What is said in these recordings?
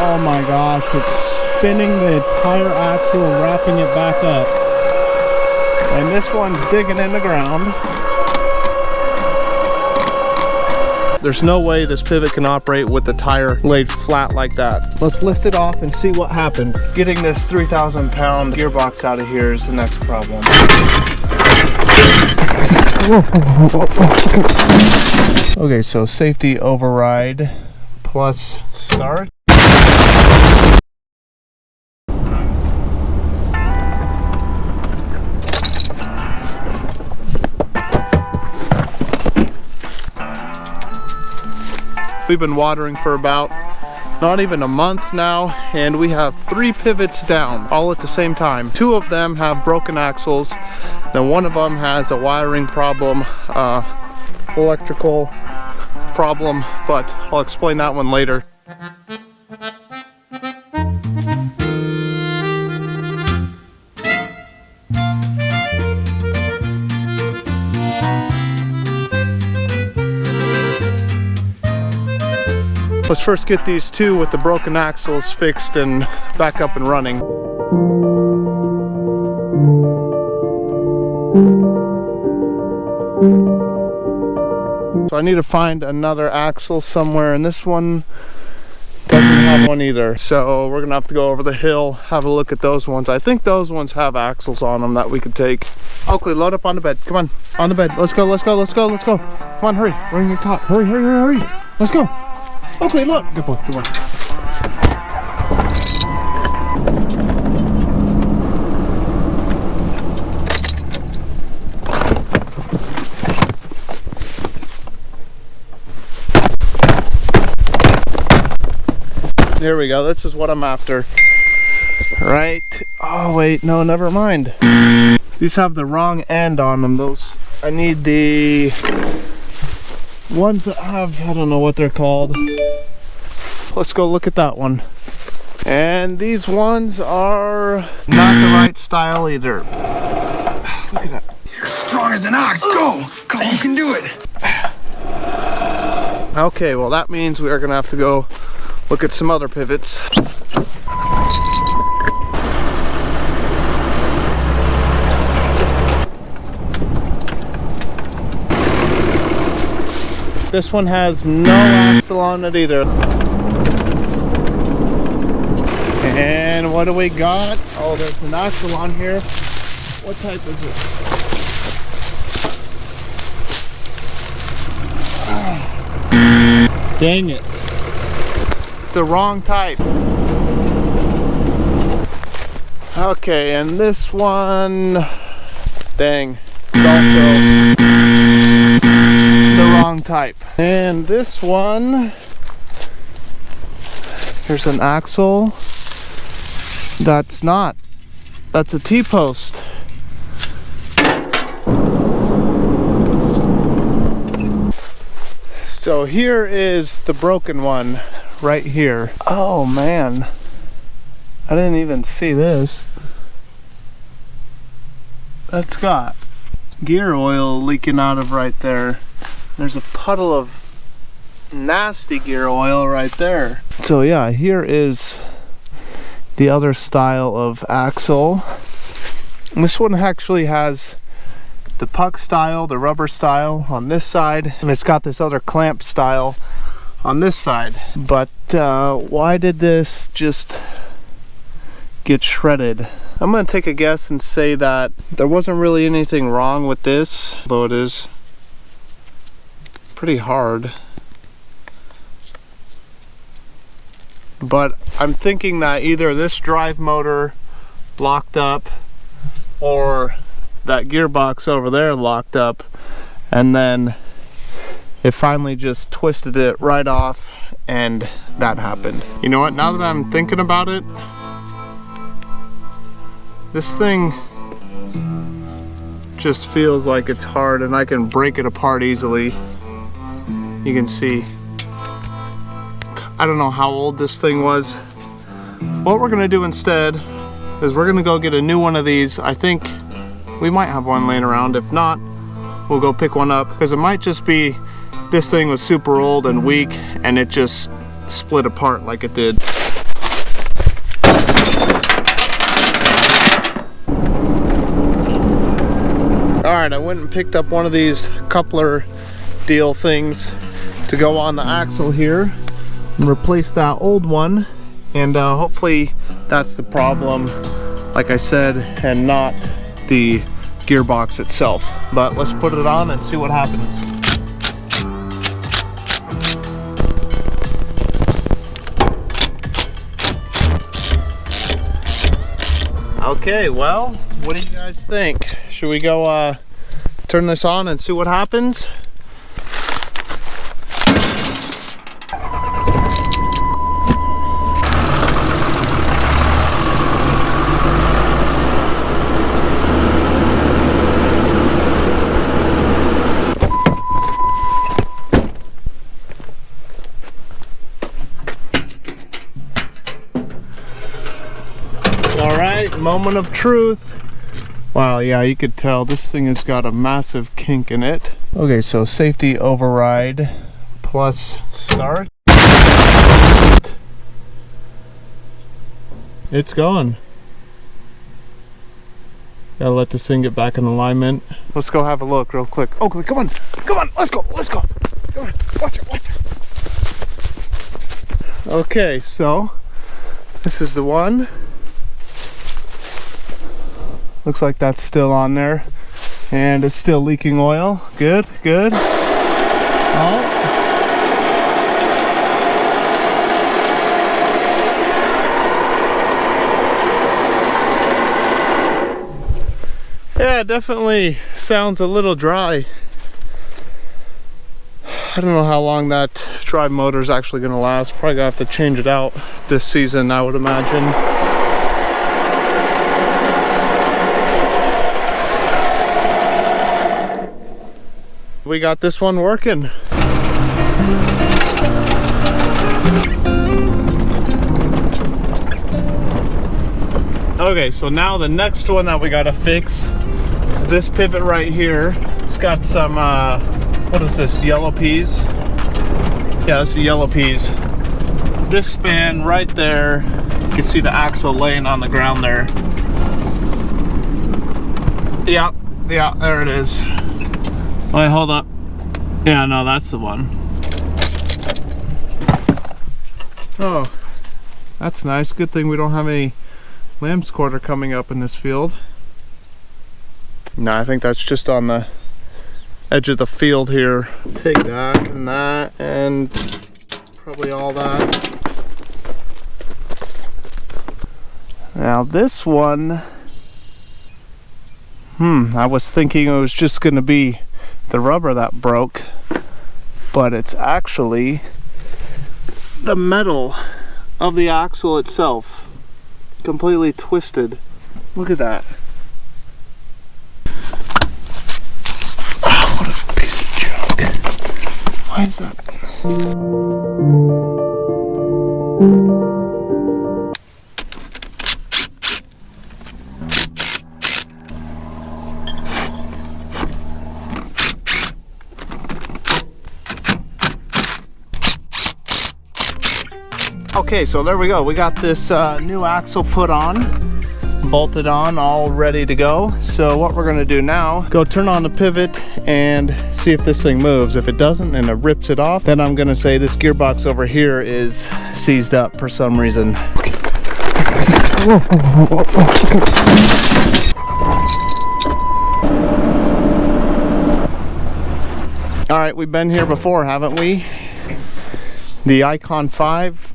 Oh my gosh, it's spinning the entire axle and wrapping it back up. And this one's digging in the ground. There's no way this pivot can operate with the tire laid flat like that. Let's lift it off and see what happened. Getting this 3,000 pound gearbox out of here is the next problem. Okay, so safety override plus start. We've been watering for about not even a month now, and we have 3 pivots down all at the same time. 2 of them have broken axles, then one of them has a wiring problem, electrical problem, but I'll explain that one later. Let's first get these 2 with the broken axles fixed and back up and running. So I need to find another axle somewhere, and this one doesn't have one either. So we're gonna have to go over the hill, have a look at those ones. I think those ones have axles on them that we could take. Oakley, load up on the bed. Come on, on the bed. Let's go, let's go, let's go, let's go. Come on, hurry. We're gonna get caught. Hurry, hurry, hurry, hurry. Let's go. Okay, look. Good boy, good boy. There we go. This is what I'm after. Right. Oh, wait. No, never mind. These have the wrong end on them. Those, I need the ones that have, I don't know what they're called. Let's go look at that one. And these ones are not the right style either. Look at that. You're strong as an ox. Go! Go, you can do it. Okay, well that means we are gonna have to go look at some other pivots. This one has no axle on it either. And what do we got? Oh, there's an axle on here. What type is it? Dang it. It's the wrong type. Okay, and this one, dang, it's also the wrong type. And this one, here's an axle. That's not. That's a T-post. So here is the broken one right here. Oh man, I didn't even see this. That's got gear oil leaking out of right there. There's a puddle of nasty gear oil right there. So yeah, here is the other style of axle. And this one actually has the puck style, the rubber style on this side, and it's got this other clamp style on this side. But why did this just get shredded? I'm gonna take a guess and say that there wasn't really anything wrong with this, though it is pretty hard. But I'm thinking that either this drive motor locked up or that gearbox over there locked up, and then it finally just twisted it right off, and that happened. You know what, now that I'm thinking about it, this thing just feels like it's hard and I can break it apart easily. You can see. I don't know how old this thing was. What we're gonna do instead is we're gonna go get a new one of these. I think we might have one laying around. If not, we'll go pick one up, because it might just be this thing was super old and weak and it just split apart like it did. Alright, I went and picked up one of these coupler deal things to go on the axle here and replace that old one, and hopefully that's the problem, like I said, and not the gearbox itself. But let's put it on and see what happens. Okay, well, what do you guys think? Should we go turn this on and see what happens? Alright, moment of truth. Wow, yeah, you could tell this thing has got a massive kink in it. Okay, so safety override plus start. It's going. Gotta let this thing get back in alignment. Let's go have a look real quick. Oh, come on, come on, let's go, let's go. Come on, watch it, watch it. Okay, so this is the one. Looks like that's still on there, and it's still leaking oil. Good, good. Oh. Yeah, definitely sounds a little dry. I don't know how long that drive motor is actually going to last. Probably gonna have to change it out this season, I would imagine. We got this one working. Okay, so now the next one that we gotta fix is this pivot right here. It's got some, what is this, yellow peas? Yeah, it's the yellow peas. This span right there, you can see the axle laying on the ground there. Yeah, there it is. Wait, hold up. Yeah, no, that's the one. Oh, that's nice. Good thing we don't have any lamb's quarter coming up in this field. No, I think that's just on the edge of the field here. Take that and probably all that. Now this one, I was thinking it was just going to be the rubber that broke, but it's actually the metal of the axle itself, completely twisted. Look at that. Oh, what a piece of junk. Why is that? Okay, so there we go. We got this new axle put on, bolted on, all ready to go. So what we're gonna do now, go turn on the pivot and see if this thing moves. If it doesn't and it rips it off, then I'm gonna say this gearbox over here is seized up for some reason. All right, we've been here before, haven't we? The Icon 5.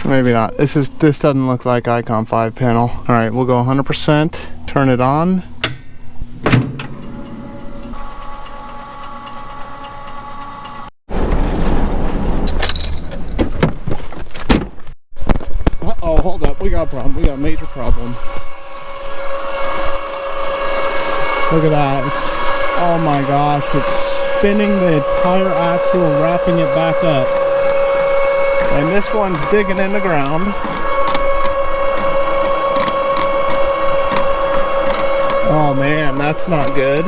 Maybe not. This doesn't look like Icon 5 panel. All right, we'll go 100%. Turn it on. Uh-oh, hold up. We got a problem. We got a major problem. Look at that. It's, oh my gosh, it's spinning the entire axle and wrapping it back up. And this one's digging in the ground. Oh man, that's not good.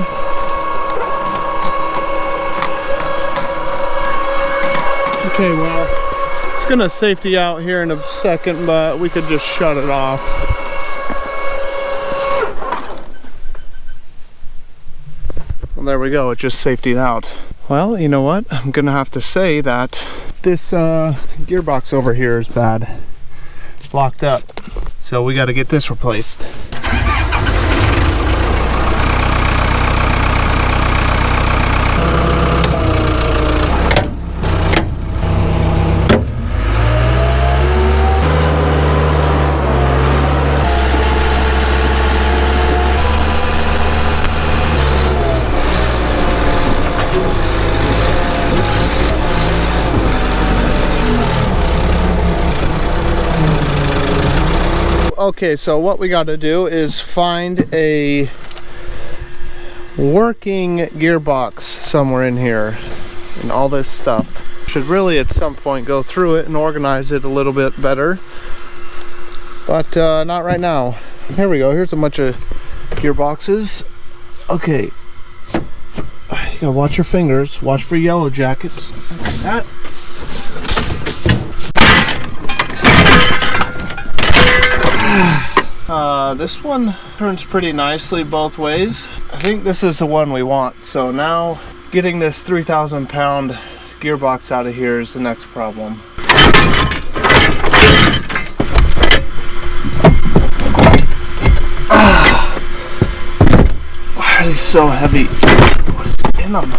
Okay, well, it's gonna safety out here in a second, but we could just shut it off. there we go, it just safetied out. Well, you know what? I'm gonna have to say that this gearbox over here is bad. Locked up. So we gotta get this replaced. Okay, so what we got to do is find a working gearbox somewhere in here and all this stuff. Should really at some point go through it and organize it a little bit better, but not right now. Here we go, here's a bunch of gearboxes. Okay, you gotta watch your fingers, watch for yellow jackets. Like that. This one turns pretty nicely both ways. I think this is the one we want. So now getting this 3,000 pound gearbox out of here is the next problem. Why are these so heavy? What is in them?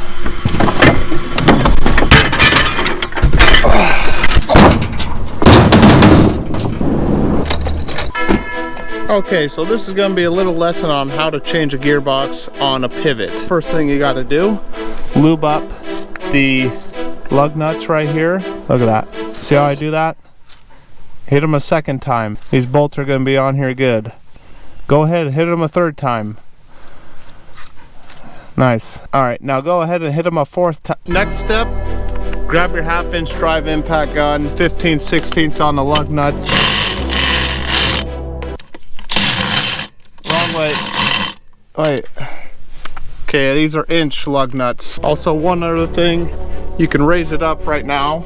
Okay, so this is going to be a little lesson on how to change a gearbox on a pivot. First thing you got to do, lube up the lug nuts right here. Look at that. See how I do that? Hit them a second time. These bolts are going to be on here good. Go ahead and hit them a third time. Nice. Alright, now go ahead and hit them a fourth time. Next step, grab your 1/2 inch drive impact gun, 15/16 on the lug nuts. Wait. Okay, these are inch lug nuts. Also, one other thing, you can raise it up right now.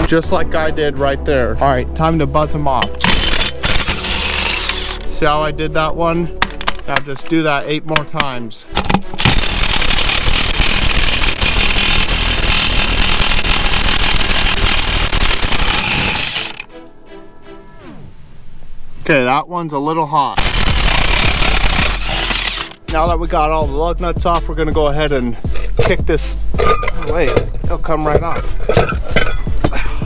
Just like I did right there. All right, time to buzz them off. See how I did that one? Now just do that 8 more times. Okay, that one's a little hot. Now that we got all the lug nuts off, we're gonna go ahead and kick this. Wait, it'll come right off.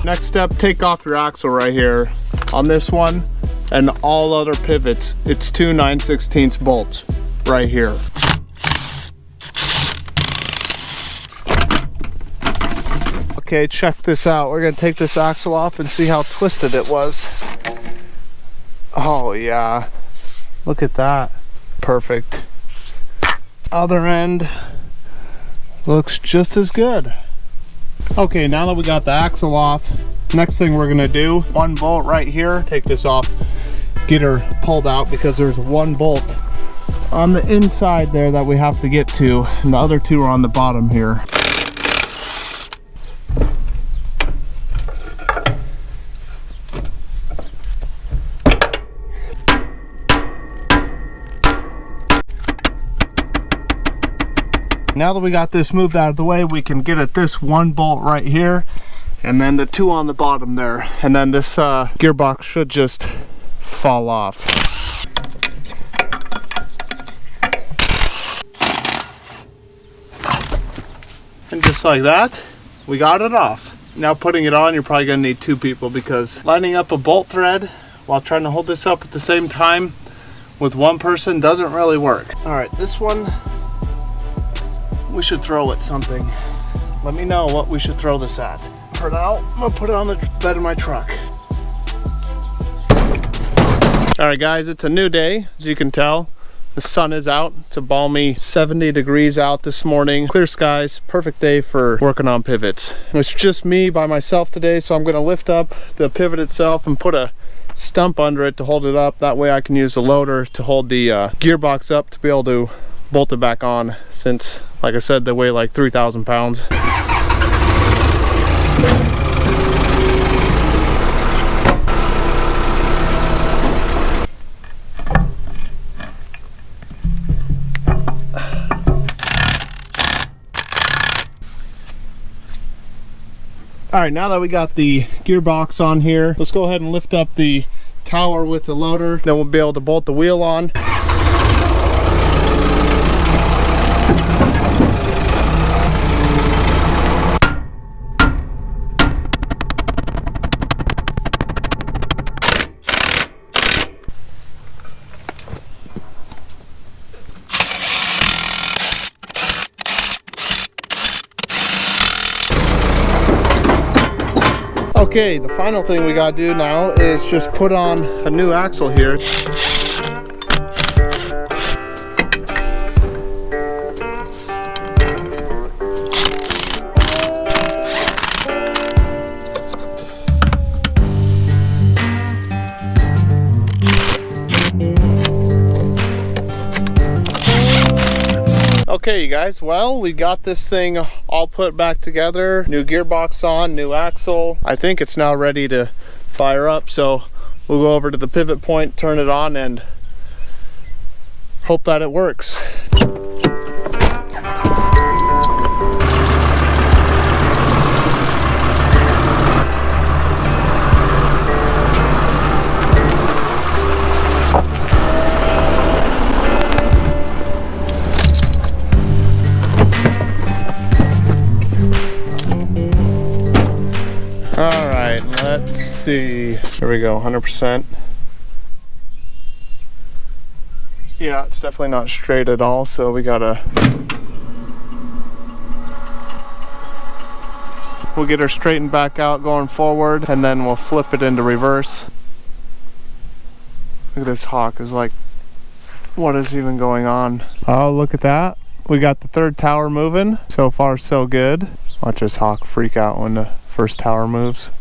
Next step, take off your axle right here. On this one and all other pivots, it's 2 9/16 bolts right here. Okay, check this out. We're gonna take this axle off and see how twisted it was. Oh yeah, look at that. Perfect. Other end looks just as good. Okay, now that we got the axle off, next thing we're gonna do, one bolt right here, take this off, get her pulled out because there's one bolt on the inside there that we have to get to, and the other 2 are on the bottom here. Now that we got this moved out of the way, we can get at this one bolt right here and then the 2 on the bottom there, and then this gearbox should just fall off. And just like that, we got it off. Now putting it on, you're probably gonna need 2 people because lining up a bolt thread while trying to hold this up at the same time with one person doesn't really work. All right, this one we should throw at something. Let me know what we should throw this at. For now, I'm gonna put it on the bed of my truck. All right guys, it's a new day, as you can tell. The sun is out. It's a balmy 70 degrees out this morning. Clear skies, perfect day for working on pivots. It's just me by myself today, so I'm gonna lift up the pivot itself and put a stump under it to hold it up. That way I can use the loader to hold the gearbox up to be able to bolt it back on, since like I said, they weigh like 3,000 pounds. All right, now that we got the gearbox on here, let's go ahead and lift up the tower with the loader. Then we'll be able to bolt the wheel on. Okay, the final thing we gotta do now is just put on a new axle here. Okay, you guys, well, we got this thing all put back together. New gearbox on, new axle. I think it's now ready to fire up, so we'll go over to the pivot point, turn it on, and hope that it works. Alright, let's see. Here we go, 100%. Yeah, it's definitely not straight at all, so we gotta... We'll get her straightened back out going forward, and then we'll flip it into reverse. Look at this hawk, is like, what is even going on? Oh, look at that. We got the third tower moving. So far, so good. Watch this hawk freak out when the first tower moves.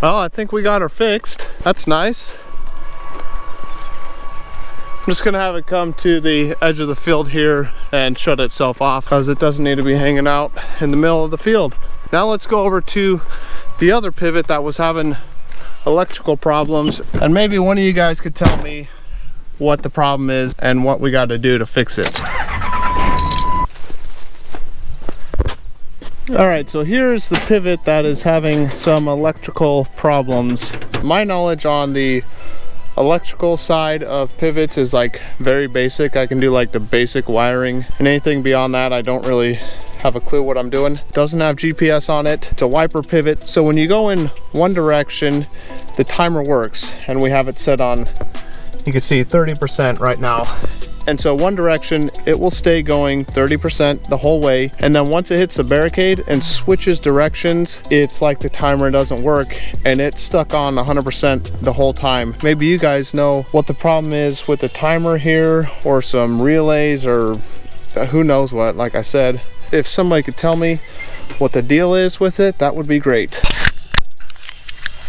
Well, I think we got her fixed. That's nice. I'm just gonna have it come to the edge of the field here and shut itself off because it doesn't need to be hanging out in the middle of the field. Now let's go over to the other pivot that was having electrical problems, and maybe one of you guys could tell me what the problem is and what we got to do to fix it. All right, so here's the pivot that is having some electrical problems. My knowledge on the electrical side of pivots is like very basic. I can do like the basic wiring, and anything beyond that I don't really have a clue what I'm doing. Doesn't have GPS on it. It's a wiper pivot, so when you go in one direction the timer works, and we have it set on, you can see 30% right now. And so one direction it will stay going 30% the whole way, and then once it hits the barricade and switches directions, it's like the timer doesn't work and it's stuck on 100% the whole time. Maybe you guys know what the problem is with the timer here, or some relays, or who knows what. Like I said, if somebody could tell me what the deal is with it, that would be great.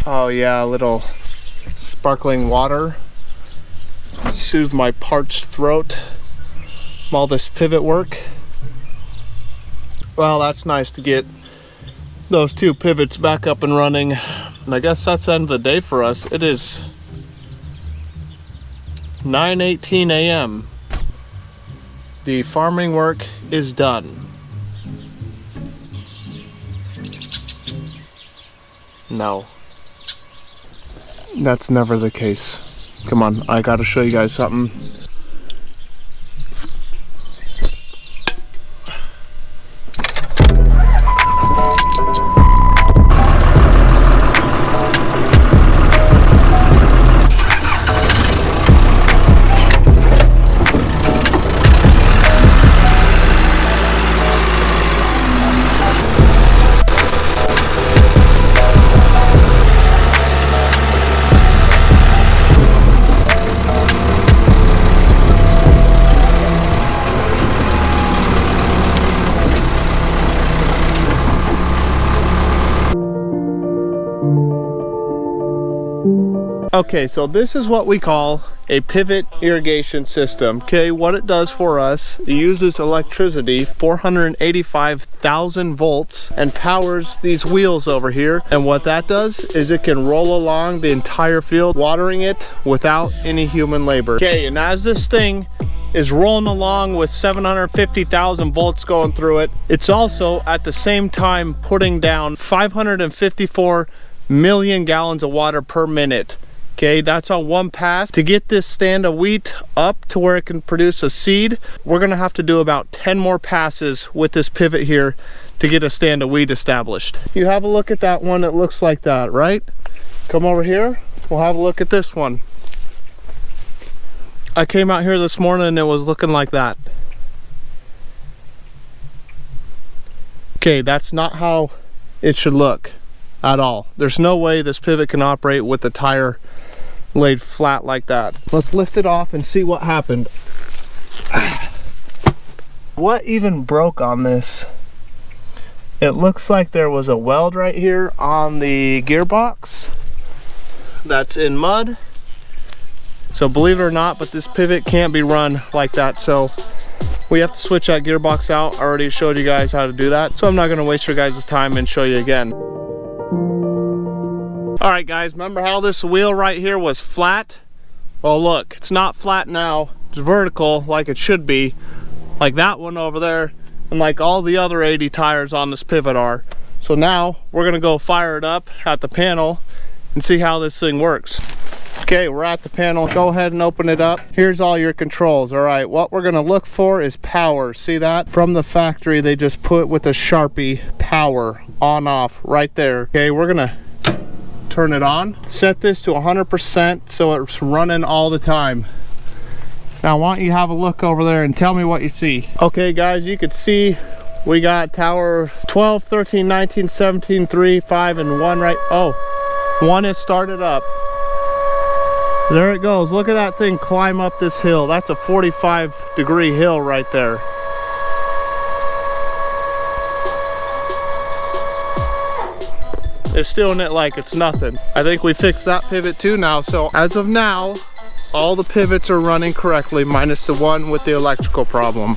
Oh yeah, a little sparkling water. Soothe my parched throat from all this pivot work. Well, that's nice to get those two pivots back up and running. And I guess that's the end of the day for us. It is 9:18 a.m. The farming work is done. No. That's never the case. Come on, I gotta show you guys something. Okay, so this is what we call a pivot irrigation system. Okay, what it does for us, it uses electricity, 485,000 volts, and powers these wheels over here. And what that does is it can roll along the entire field, watering it without any human labor. Okay, and as this thing is rolling along with 750,000 volts going through it, it's also at the same time putting down 554 million gallons of water per minute. Okay, that's on one pass. To get this stand of wheat up to where it can produce a seed, we're gonna have to do about 10 more passes with this pivot here to get a stand of wheat established. You have a look at that one, it looks like that, right? Come over here, we'll have a look at this one. I came out here this morning and it was looking like that. Okay, that's not how it should look at all. There's no way this pivot can operate with the tire laid flat like that. Let's lift it off and see what happened. What even broke on this? It looks like there was a weld right here on the gearbox that's in mud. So believe it or not, but this pivot can't be run like that. So we have to switch that gearbox out. I already showed you guys how to do that. So I'm not gonna waste your guys' time and show you again. All right guys, remember how this wheel right here was flat? Well look, it's not flat now. It's vertical like it should be. Like that one over there, and like all the other 80 tires on this pivot are. So now we're gonna go fire it up at the panel and see how this thing works. Okay, we're at the panel. Go ahead and open it up. Here's all your controls. All right, what we're gonna look for is power. See that? From the factory, they just put with a Sharpie power on off right there. Okay, we're gonna turn it on. Set this to 100% so it's running all the time. Now why don't you have a look over there and tell me what you see. Okay guys, you can see we got tower 12, 13, 19, 17, 3, 5, and 1 right. Oh, 1 is started up. There it goes. Look at that thing climb up this hill. That's a 45-degree hill right there. It's doing it like it's nothing. I think we fixed that pivot too now. So as of now, all the pivots are running correctly minus the one with the electrical problem.